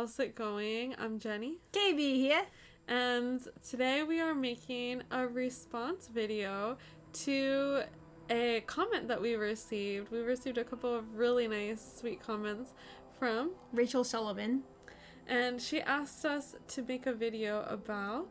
how's it going? I'm Jenny. KB here. And today we are making a response video to a comment that we received. We received a couple of really nice, sweet comments from Rachel Sullivan. And she asked us to make a video about...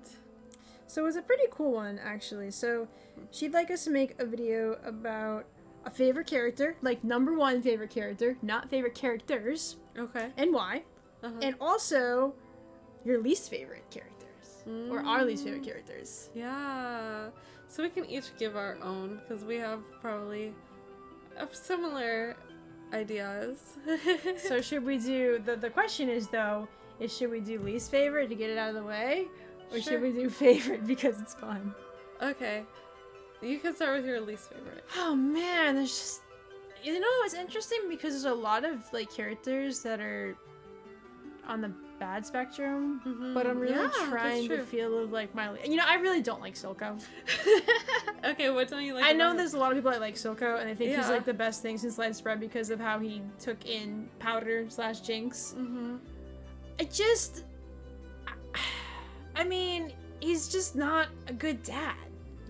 So it was a pretty cool one, actually. So she'd like us to make a video about a favorite character, like number one favorite character, not favorite characters. Okay. And why. Uh-huh. And also your least favorite characters. Or our least favorite characters. Yeah. So we can each give our own, because we have probably similar ideas. So should we do... The question is, though, should we do least favorite to get it out of the way? Or Sure. should we do favorite because it's fun? Okay. You can start with your least favorite. Oh man, there's just... You know, it's interesting because there's a lot of, like, characters that are on the bad spectrum, but I'm really trying to feel like my... You know, I really don't like Silco. Okay, what don't you like I know about there's a lot of people that like Silco, and I think he's, Yeah. like, the best thing since sliced bread because of how he took in Powder/Jinx. I just... I mean, he's just not a good dad.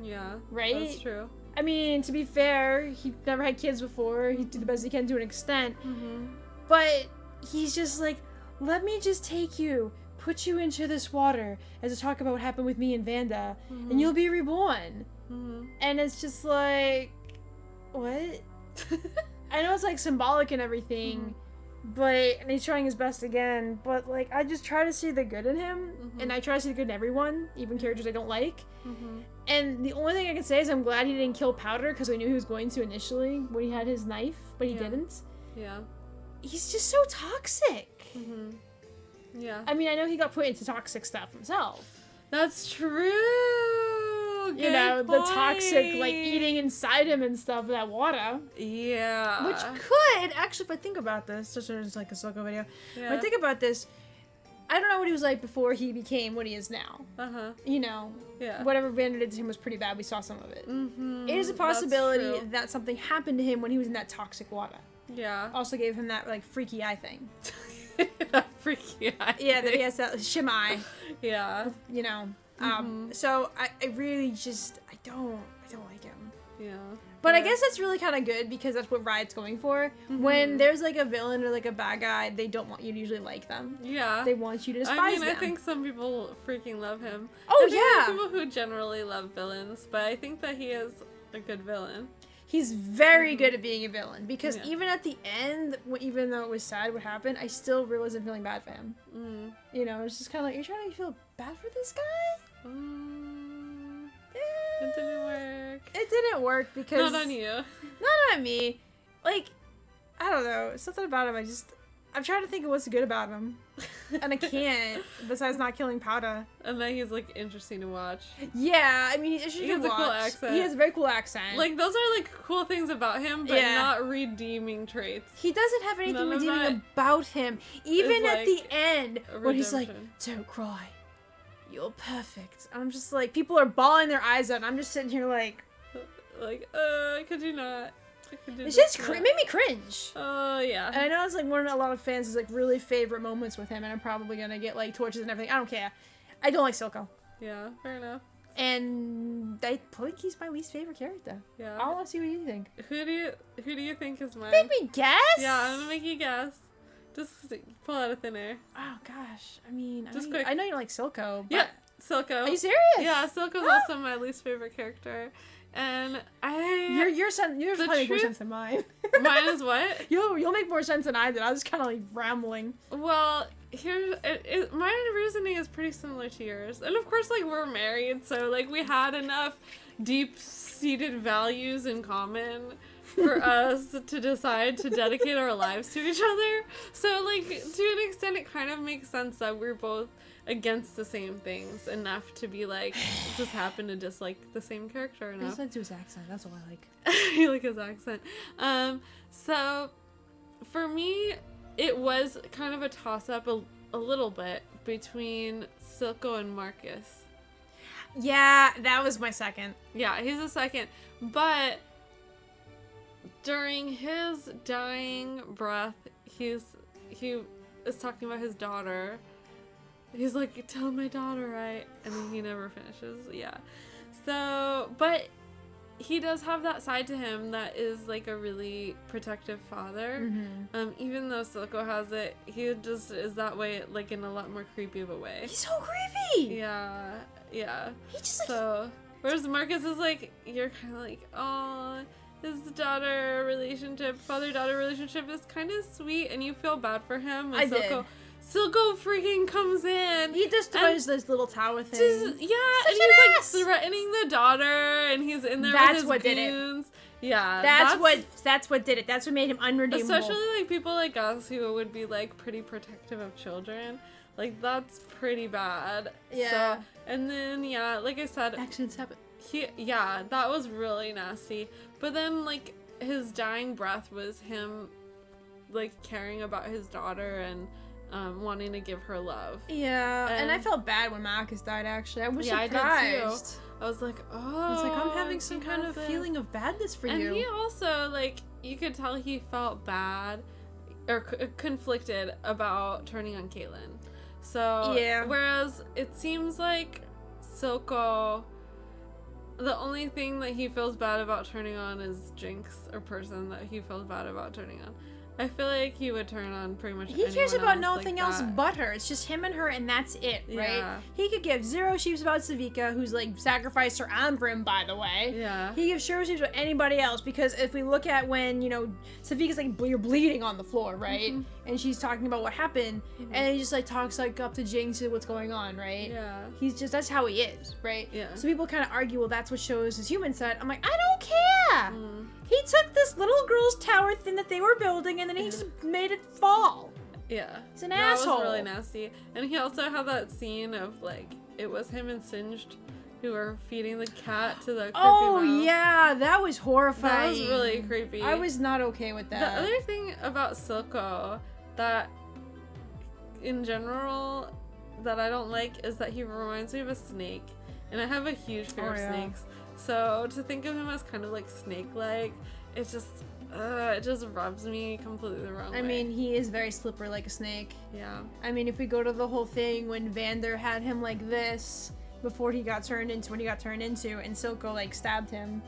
Yeah, right? That's true. I mean, to be fair, he never had kids before. He did the best he can to an extent. But he's just like, let me just take you, put you into this water as to talk about what happened with me and Vanda, and you'll be reborn. And it's just like, what? I know it's like symbolic and everything, but, and he's trying his best again, but like, I just try to see the good in him, and I try to see the good in everyone, even characters I don't like. And the only thing I can say is I'm glad he didn't kill Powder, because I knew he was going to initially when he had his knife, but he didn't. Yeah. He's just so toxic. Yeah. I mean, I know he got put into toxic stuff himself. That's true. You know, the toxic, like, eating inside him and stuff, that water. Yeah. Which could, actually, if I think about this, just like a Silco video, if I think about this, I don't know what he was like before he became what he is now. You know, whatever Vanda did to him was pretty bad. We saw some of it. It is a possibility that something happened to him when he was in that toxic water. Yeah. Also gave him that, like, freaky eye thing. That freaky eye. Yeah, that he has that shim eye. Yeah. You know. So I really just, I don't like him. Yeah. But I guess that's really kind of good because that's what Riot's going for. When there's like a villain or like a bad guy, they don't want you to usually like them. Yeah. They want you to despise them. I think some people freaking love him. Oh, There are yeah. people who generally love villains, but I think that he is a good villain. He's very good at being a villain because even at the end, even though it was sad what happened, I still really wasn't feeling bad for him. You know, it's just kind of like, you're trying to feel bad for this guy? It didn't work. It didn't work because... Not on you. Not on me. Like, I don't know. Something about him, I'm trying to think of what's good about him. And I can't, besides not killing Powder. And then he's, like, interesting to watch. Yeah, I mean, he's interesting to watch. He has a cool accent. He has a very cool accent. Like, those are, like, cool things about him, but not redeeming traits. He doesn't have anything redeeming about him. Even at the end, when he's like, don't cry. You're perfect. And I'm just like, people are bawling their eyes out, and I'm just sitting here like... Could you not? It's just it made me cringe. Oh, yeah. And I know it's like one of a lot of fans' like really favorite moments with him, and I'm probably gonna get like torches and everything. I don't care. I don't like Silco. Yeah, fair enough. And I think he's my least favorite character. Yeah. I want to see what you think. Who do you think is mine? Make me guess. Yeah, I'm gonna make you guess. Just pull out of thin air. Oh gosh, I mean, quick. I know you don't like Silco. But... Yeah, Silco. Are you serious? Yeah, Silco's also my least favorite character. And yours probably make more sense than mine. Mine is what? You'll make more sense than I did. I was kind of like rambling. Well, my reasoning is pretty similar to yours, and of course, like, we're married, so like we had enough deep-seated values in common for us to decide to dedicate our lives to each other. So like, to an extent, it kind of makes sense that we're both against the same things enough to be like, just happen to dislike the same character enough. I just like to his accent, that's all I like. You like his accent. So for me, it was kind of a toss-up a little bit between Silco and Marcus. Yeah, that was my second. Yeah, he's a second, but during his dying breath, he is talking about his daughter. He's like, tell my daughter, right? And then he never finishes. Yeah. So, but he does have that side to him that is like a really protective father. Even though Silco has it, he just is that way, like in a lot more creepy of a way. He's so creepy. Yeah. Yeah. He just like. So, whereas Marcus is like, you're kind of like, oh, his father-daughter relationship is kind of sweet, and you feel bad for him. When Silco freaking comes in. He destroys this little tower thing. And he's like threatening the daughter, and he's in there with his goons. Yeah, that's what did it. That's what made him unredeemable. Especially like people like us who would be like pretty protective of children. Like that's pretty bad. Yeah. So, and then like I said, accidents happen. That was really nasty. But then like his dying breath was him like caring about his daughter and wanting to give her love. Yeah, and I felt bad when Marcus died, actually. I was surprised. I did too. I was like, oh. I was like, I'm having some kind of feeling of badness for you. And he also, like, you could tell he felt bad or conflicted about turning on Caitlyn. So, whereas it seems like Silco, the only thing that he feels bad about turning on is Jinx, or person that he feels bad about turning on. I feel like he would turn on pretty much anyone. He cares about nothing like else but her. It's just him and her, and that's it, right? Yeah. He could give zero sheeps about Savika, who's like sacrificed her arm for him, by the way. Yeah. He gives zero sheeps about anybody else, because if we look at when, Savika's like, you're bleeding on the floor, right? And she's talking about what happened, and he just like talks like up to Jinx and what's going on, right? Yeah. That's how he is, right? Yeah. So people kind of argue, well, that's what shows his human side. I'm like, I don't care. He took this little girl's tower thing that they were building, and then he just made it fall. Yeah. He's an asshole. That was really nasty. And he also had that scene of, like, it was him and Singed who were feeding the cat to the creepy mouse. Yeah, that was horrifying. That was really creepy. I was not okay with that. The other thing about Silco that, in general, that I don't like is that he reminds me of a snake. And I have a huge fear of snakes. So to think of him as kind of like snake-like, it just rubs me completely the wrong way. I mean, he is very slippery like a snake. Yeah. I mean, if we go to the whole thing when Vander had him like this before he got turned into what he got turned into, and Silco like stabbed him.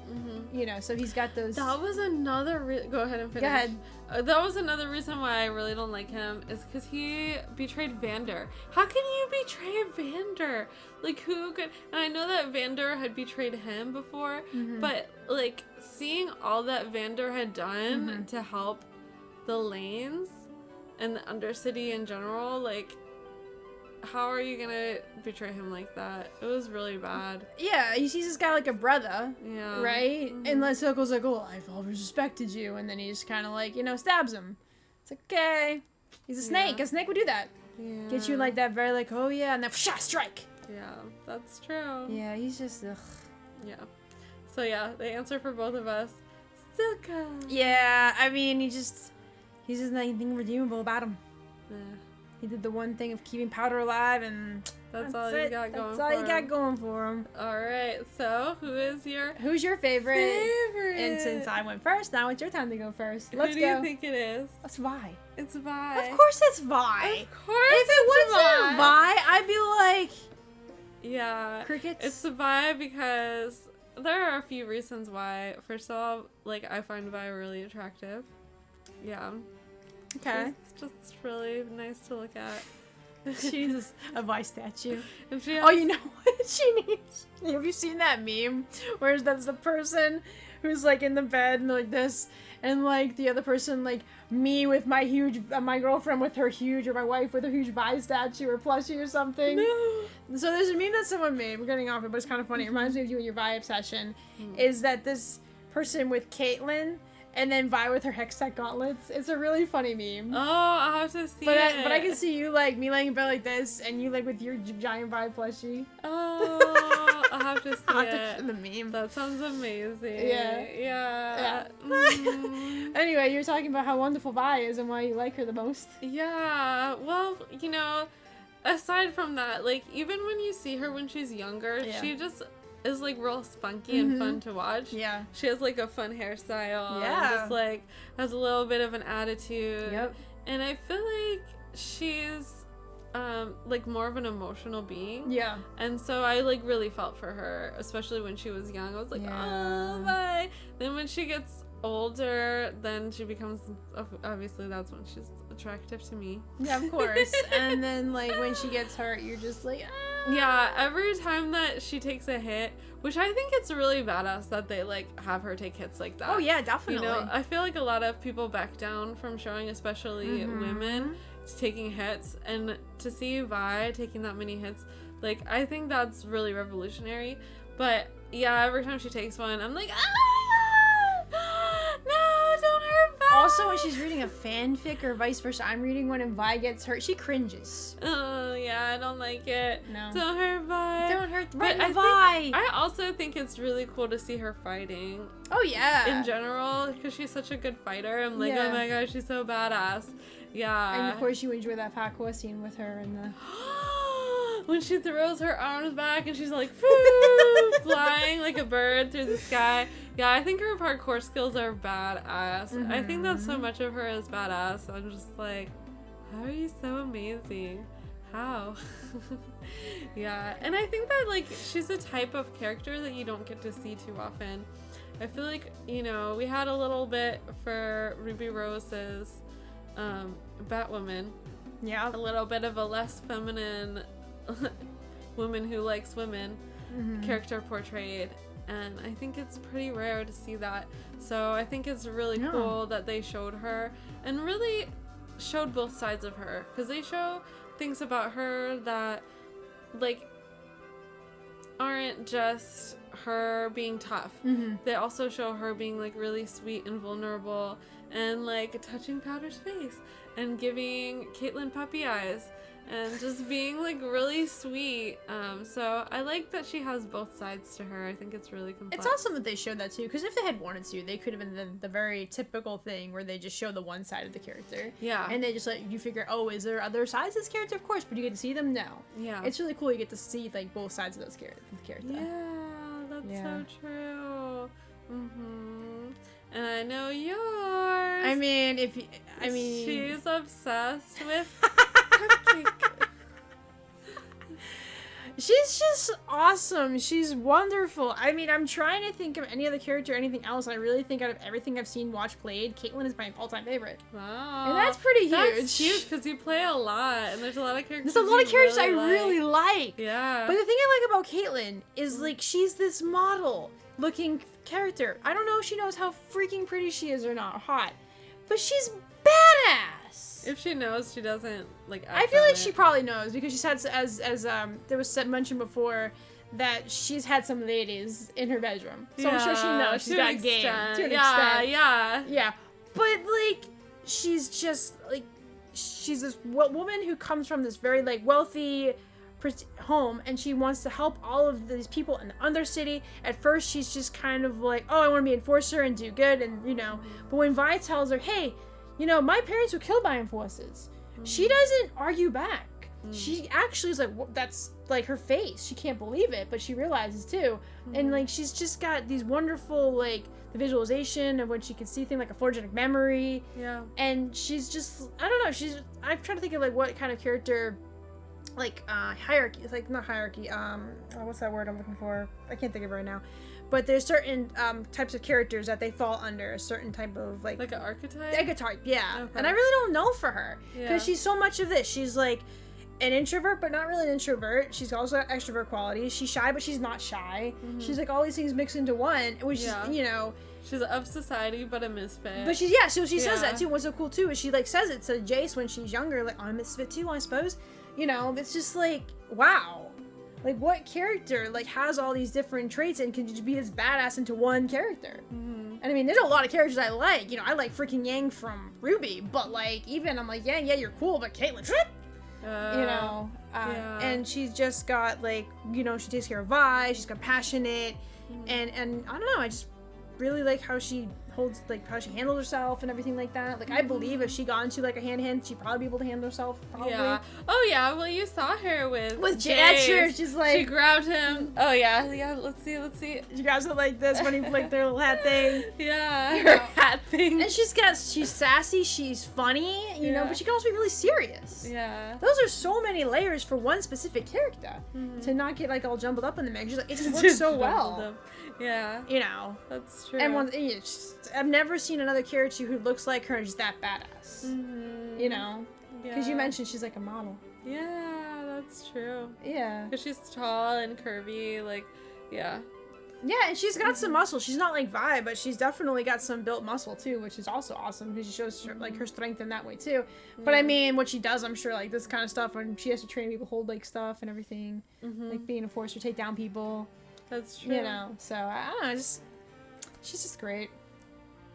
So he's got those. That was another. Go ahead and finish. Go ahead. That was another reason why I really don't like him, is because he betrayed Vander. How can you betray Vander? Like, who could? And I know that Vander had betrayed him before, but like seeing all that Vander had done to help the Lanes and the Undercity in general, like, how are you gonna betray him like that? It was really bad. Yeah, he sees this guy like a brother. Yeah. Right? And Silco's like, oh, I've always respected you. And then he just kind of like, stabs him. It's like, okay. He's a snake. A snake would do that. Yeah. Get you like that very like, oh yeah, and then strike. Yeah, that's true. Yeah, he's just, ugh. Yeah. So yeah, the answer for both of us, Silco. Yeah, I mean, he's just not anything redeemable about him. Yeah. He did the one thing of keeping Powder alive, and that's all you got going for him. That's all you got going for him. All right, so who's your favorite? And since I went first, now it's your time to go first. Let's go. Who do you think it is? That's Vi. It's Vi. Of course it's Vi. Of course if it wasn't Vi, I'd be like... Yeah. Crickets? It's Vi because there are a few reasons why. First of all, like, I find Vi really attractive. Yeah. Okay. It's just really nice to look at. She's a Vi statue. And she you know what she needs? Have you seen that meme where that's the person who's like in the bed and like this, and like the other person, like me with my huge, my girlfriend with her huge, or my wife with her huge Vi statue or plushie or something? No. So there's a meme that someone made. We're getting off it, but it's kind of funny. It reminds me of you and your Vi obsession. Is that this person with Caitlyn, and then Vi with her Hextech gauntlets. It's a really funny meme. Oh, I'll have to see it. But I can see you, like, me laying in bed like this, and you, like, with your giant Vi plushie. Oh, I'll have to see it. The meme. That sounds amazing. Yeah. Mm. Anyway, you're talking about how wonderful Vi is and why you like her the most. Yeah. Well, aside from that, like, even when you see her when she's younger, she just is like real spunky and fun to watch. Yeah. She has like a fun hairstyle. Yeah. And just like has a little bit of an attitude. Yep. And I feel like she's like more of an emotional being. Yeah. And so I like really felt for her, especially when she was young. I was like, oh, bye. Then when she gets older, then she becomes, obviously that's when she's attractive to me. Yeah, of course. And then like when she gets hurt, you're just like, ah. Yeah, every time that she takes a hit, which I think it's really badass that they like have her take hits like that. Oh yeah, definitely. You know, I feel like a lot of people back down from showing, especially women, taking hits, and to see Vi taking that many hits, like I think that's really revolutionary. But yeah, every time she takes one, I'm like, no, don't hurt Vi. Also, when she's reading a fanfic or vice versa, I'm reading one and Vi gets hurt, she cringes. Oh yeah, I don't like it. No. Don't hurt Vi. Don't hurt But Vi. I also think it's really cool to see her fighting. Oh yeah. In general, because she's such a good fighter. I'm like, Yeah. oh my gosh, she's so badass. Yeah. And of course you enjoy that parkour scene with her and the... when she throws her arms back and she's like, flying like a bird through the sky. Yeah, I think her parkour skills are badass. I think that so much of her is badass. I'm just like, how are you so amazing? How? Yeah, and I think that like she's a type of character that you don't get to see too often. I feel like, you know, we had a little bit for Ruby Rose's Batwoman. Yeah. A little bit of a less feminine woman who likes women character portrayed, and I think it's pretty rare to see that. So I think it's really cool that they showed her and really showed both sides of her, because they show things about her that like aren't just her being tough. They also show her being like really sweet and vulnerable, and like touching Powder's face and giving Caitlyn puppy eyes and just being like really sweet. So I like that she has both sides to her. I think it's really complex. It's awesome that they showed that too, because if they had wanted to, they could have been the very typical thing where they just show the one side of the character. Yeah. And they just let you figure, oh, is there other sides to this character? Of course, but you get to see them? No. Yeah. It's really cool you get to see like both sides of those character. Yeah, that's so true. And I know yours. I mean, she's obsessed with cupcake. She's just awesome. She's wonderful. I mean, I'm trying to think of any other character or anything else. I really think out of everything I've seen, watched, played, Caitlyn is my all-time favorite. Wow. And that's pretty huge. That's huge, because you play a lot, and there's a lot of characters. There's a lot of characters I really like. Yeah. But the thing I like about Caitlyn is, like, she's this model-looking character. I don't know if she knows how freaking pretty she is or not, hot. But she's badass. If she knows, she doesn't like. I feel like she probably knows, because she said, as there was mentioned before, that she's had some ladies in her bedroom. So I'm sure she knows she's got game to an extent. Yeah. But like, she's just like, she's this woman who comes from this very like wealthy home, and she wants to help all of these people in the Undercity. At first, she's just kind of like, oh, I want to be an enforcer and do good, and you know. But when Vi tells her, hey, you know, my parents were killed by enforcers, she doesn't argue back. She actually is like, that's like her face. She can't believe it, but she realizes too. And like, she's just got these wonderful, like, the visualization of when she can see things like a photogenic memory. Yeah. And she's just, I don't know, I'm trying to think of like what kind of character, like, hierarchy. It's like, not hierarchy, what's that word I'm looking for? I can't think of it right now. But there's certain types of characters that they fall under a certain type of like an archetype. Archetype, yeah. Okay. And I really don't know for her, because she's so much of this. She's like an introvert, but not really an introvert. She's also got extrovert qualities. She's shy, but she's not shy. She's like all these things mixed into one, which is, you know. She's of society, but a misfit. But she's so she says that too. What's so cool too is she like says it to Jace when she's younger, like, I'm a misfit too, I suppose. You know, it's just like, wow. Like, what character, like, has all these different traits and can just be this badass into one character? And I mean, there's a lot of characters I like. You know, I like freaking Yang from Ruby, but, like, even I'm like, yeah, you're cool, but Caitlyn, you know? And she's just got, like, you know, she takes care of Vi, she's compassionate, and I don't know, I just really like how she holds, like, how she handles herself and everything like that. Like, I believe if she got into, like, a hand-to-hand, she'd probably be able to handle herself, probably. Yeah. Oh, yeah, well, you saw her with Jace. She's like... She grabbed him. Oh, yeah, let's see. She grabs it like this when he flicked their little hat thing. Yeah, her hat nothing. And she's sassy, she's funny, you know, but she can also be really serious. Yeah. Those are so many layers for one specific character to not get like all jumbled up in the mix. It just works so well. Yeah. You know. That's true. And I've never seen another character who looks like her and is that badass. You know? Because you mentioned she's like a model. Yeah, that's true. Yeah. Because she's tall and curvy, like, yeah. Yeah, and she's got some muscle. She's not like Vi, but she's definitely got some built muscle too, which is also awesome because she shows her, like her strength in that way too. But I mean, what she does, I'm sure, like this kind of stuff when she has to train people hold like stuff and everything, like being a force to take down people. That's true. You know, so I don't know, she's just great.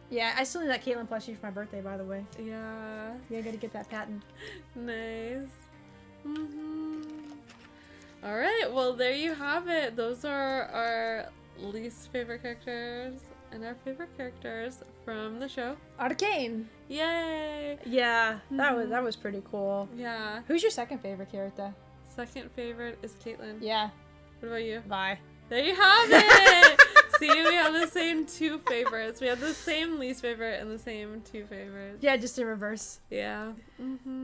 Yeah, I still need that Caitlyn plushie for my birthday, by the way. Yeah. Yeah, I gotta get that patent. Nice. All right, well, there you have it. Those are our least favorite characters and our favorite characters from the show. Arcane. Yay! Yeah, that was pretty cool. Yeah. Who's your second favorite character? Second favorite is Caitlyn. Yeah. What about you? Vi. There you have it! See, we have the same two favorites. We have the same least favorite and the same two favorites. Yeah, just in reverse. Yeah.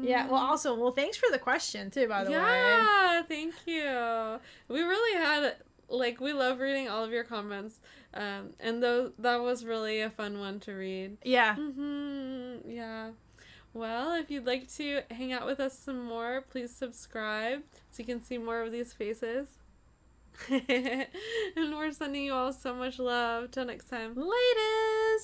Yeah, well, thanks for the question, too, by the way. Yeah, thank you. We really had, like, we love reading all of your comments. And that was really a fun one to read. Yeah. Yeah. Well, if you'd like to hang out with us some more, please subscribe so you can see more of these faces. And we're sending you all so much love. Till next time. Latest!